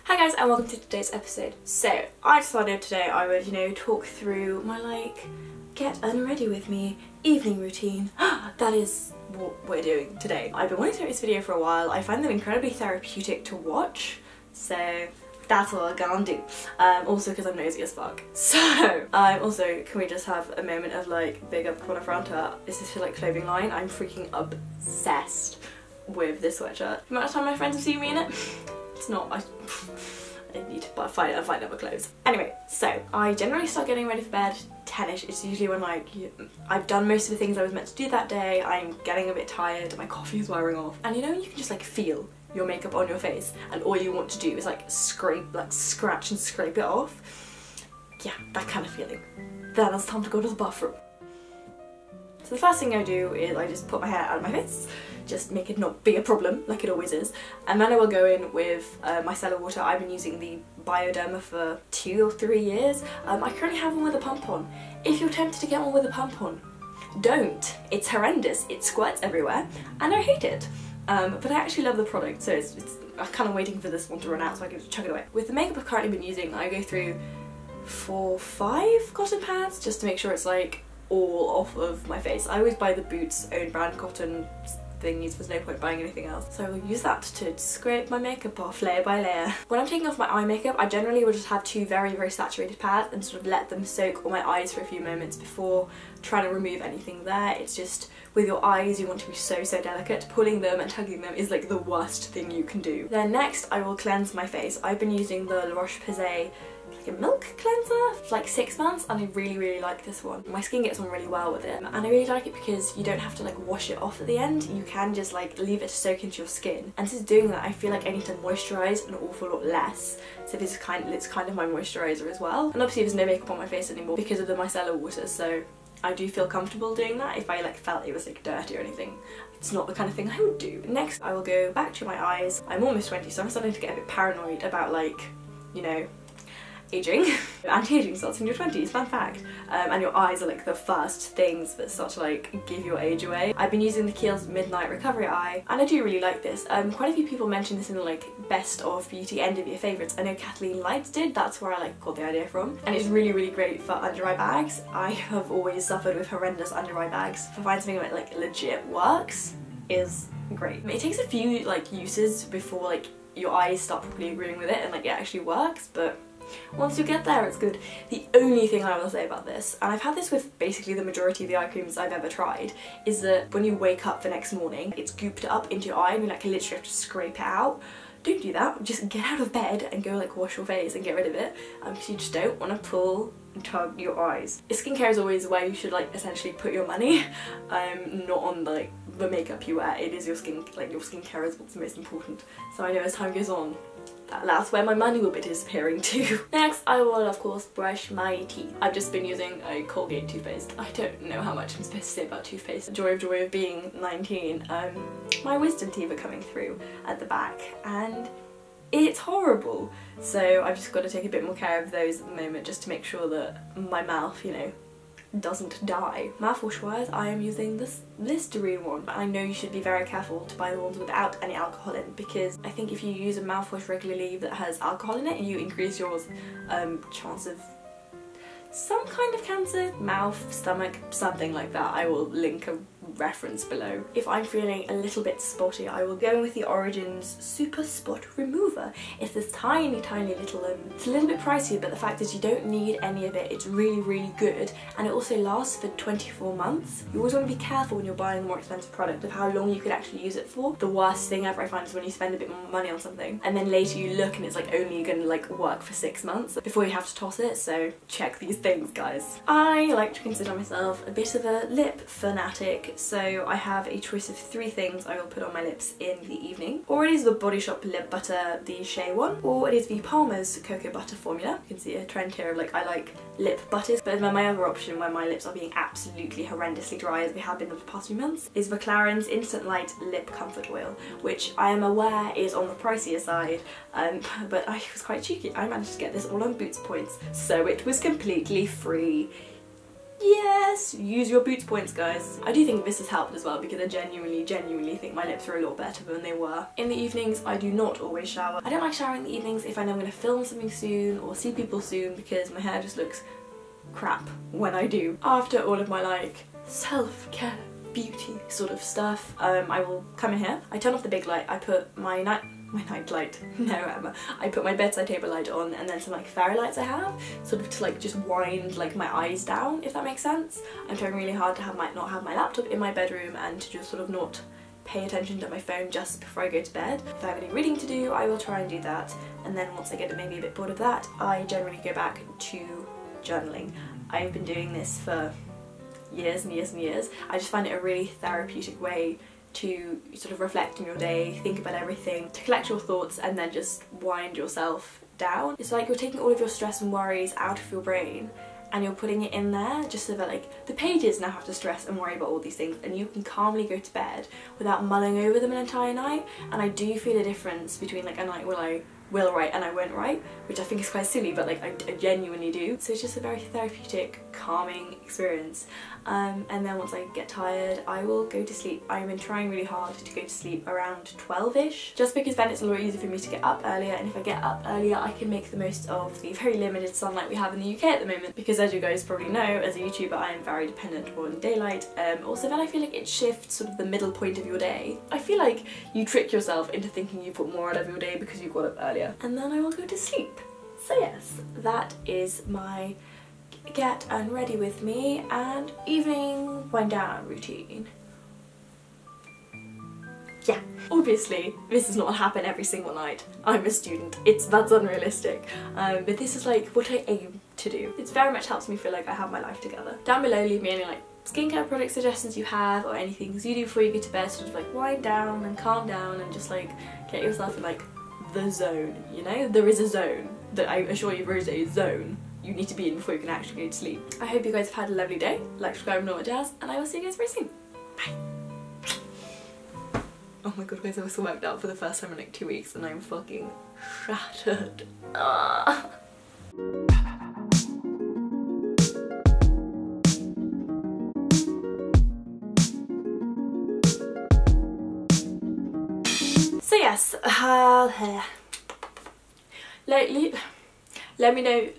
Hi guys and welcome to today's episode. So I decided today I would, talk through my get unready with me evening routine. That is what we're doing today. I've been wanting to make this video for a while. I find them incredibly therapeutic to watch, so that's what we're gonna do. Also because I'm nosy as fuck. So also, can we just have a moment of big up Corner Fronta? This is her clothing line. I'm freaking obsessed with this sweatshirt. The amount of time my friends have seen me in it, it's not, I need to find other clothes. Anyway, so I generally start getting ready for bed 10ish. It's usually when I've done most of the things I was meant to do that day, I'm getting a bit tired, my coffee is wearing off. And you can just feel your makeup on your face and all you want to do is scratch and scrape it off. Yeah, that kind of feeling. Then it's time to go to the bathroom. So the first thing I do is I just put my hair out of my face, just make it not be a problem like it always is, and then I will go in with micellar water. I've been using the Bioderma for 2 or 3 years. I currently have one with a pump on. If you're tempted to get one with a pump on, don't. It's horrendous, it squirts everywhere and I hate it. But I actually love the product, so I'm kind of waiting for this one to run out so I can just chuck it away. With the makeup I've currently been using, I go through 4 or 5 cotton pads just to make sure it's all off of my face. I always buy the Boots own brand cotton thingies, there's no point buying anything else. So I will use that to scrape my makeup off layer by layer. When I'm taking off my eye makeup, I generally will just have 2 very, very saturated pads and sort of let them soak on my eyes for a few moments before trying to remove anything there. It's just, with your eyes, you want to be so delicate. Pulling them and tugging them is the worst thing you can do. Then next, I will cleanse my face. I've been using the La Roche-Posay a milk cleanser for 6 months and I really like this one. My skin gets on really well with it and I really like it because you don't have to wash it off at the end. You can just leave it to soak into your skin, and since doing that I feel like I need to moisturise an awful lot less, so it's kind of my moisturiser as well. And obviously there's no makeup on my face anymore because of the micellar water, so I do feel comfortable doing that. If I felt it was dirty or anything, it's not the kind of thing I would do. Next I will go back to my eyes. I'm almost 20, so I'm starting to get a bit paranoid about aging. Anti-aging starts in your 20s, fun fact. And your eyes are the first things that start to give your age away. I've been using the Kiehl's Midnight Recovery Eye and I do really like this. Quite a few people mentioned this in the best of beauty end of year favourites. I know Kathleen Lights did, that's where I got the idea from. And it's really great for under eye bags. I have always suffered with horrendous under eye bags. To find something that legit works is great. It takes a few uses before your eyes start properly agreeing with it and it actually works, but once you get there, it's good. The only thing I will say about this, and I've had this with basically the majority of the eye creams I've ever tried, is that when you wake up the next morning, it's gooped up into your eye and you literally have to scrape it out. Don't do that. Just get out of bed and go wash your face and get rid of it, because you just don't want to pull and tug your eyes. Skincare is always where you should essentially put your money, not on the makeup you wear. It is your skin, your skincare is what's most important. So I know as time goes on, that's where my money will be disappearing too. Next, I will of course brush my teeth. I've just been using a Colgate toothpaste. I don't know how much I'm supposed to say about toothpaste. Joy of being 19. My wisdom teeth are coming through at the back and it's horrible. So I've just got to take a bit more care of those at the moment just to make sure that my mouth, doesn't die. Mouthwash wise, I am using this Listerine one, but I know you should be very careful to buy the ones without any alcohol in, because I think if you use a mouthwash regularly that has alcohol in it, you increase your chance of some kind of cancer, mouth, stomach, something like that. I will link a reference below. If I'm feeling a little bit spotty, I will go in with the Origins Super Spot Remover. It's this tiny little, it's a little bit pricey, but the fact is you don't need any of it. It's really good, and it also lasts for 24 months. You always want to be careful when you're buying a more expensive product of how long you could actually use it for. The worst thing ever I find is when you spend a bit more money on something and then later you look and it's only going to work for 6 months before you have to toss it, so check these things, guys. I like to consider myself a bit of a lip fanatic, so I have a choice of 3 things I will put on my lips in the evening. Or it is the Body Shop lip butter, the Shea one, or it is the Palmer's cocoa butter formula. You can see a trend here of I like lip butters, but then my other option when my lips are being absolutely horrendously dry, as they have been for the past few months, is McLaren's Instant Light Lip Comfort Oil, which I am aware is on the pricier side, but I was quite cheeky. I managed to get this all on Boots points, so it was completely free. Yes! Use your boots points, guys. I do think this has helped as well because I genuinely think my lips are a lot better than they were. In the evenings, I do not always shower. I don't like showering in the evenings if I know I'm going to film something soon or see people soon because my hair just looks crap when I do. After all of my like self-care beauty sort of stuff, I will come in here, I turn off the big light, I put my night light, no Emma, I put my bedside table light on and then some like fairy lights I have, sort of to like just wind like my eyes down, if that makes sense. I'm trying really hard to not have my laptop in my bedroom and to just sort of not pay attention to my phone just before I go to bed. If I have any reading to do, I will try and do that, and then once I get maybe a bit bored of that, I generally go back to journaling. I've been doing this for years and years and years. I just find it a really therapeutic way to sort of reflect on your day, think about everything, to collect your thoughts and then just wind yourself down. It's like you're taking all of your stress and worries out of your brain and you're putting it in there just so that like the pages now have to stress and worry about all these things and you can calmly go to bed without mulling over them an entire night. And I do feel a difference between like a night where I will write and I won't write, which I think is quite silly, but like I genuinely do. So it's just a very therapeutic, calming experience. And then once I get tired, I will go to sleep. I've been trying really hard to go to sleep around 12ish, just because then it's a lot easier for me to get up earlier, and if I get up earlier I can make the most of the very limited sunlight we have in the UK at the moment, because as you guys probably know, as a YouTuber I am very dependent on daylight. Also then I feel like it shifts sort of the middle point of your day. I feel like you trick yourself into thinking you put more out of your day because you got up earlier. And then I will go to sleep. So yes, that is my get unready with me and evening wind down routine. Yeah, obviously this does not happen every single night. I'm a student, that's unrealistic, but this is like what I aim to do. It very much helps me feel like I have my life together. Down below leave me any like skincare product suggestions you have or any things you do before you go to bed, sort of like wind down and calm down and just like get yourself in like the zone, you know? There is a zone that I assure you there is a zone you need to be in before you can actually go to sleep. I hope you guys have had a lovely day. Like, subscribe, and all that jazz, and I will see you guys very soon. Bye. Oh my god guys, I was worked out for the first time in like 2 weeks and I'm fucking shattered. Ah. So yes, let me know.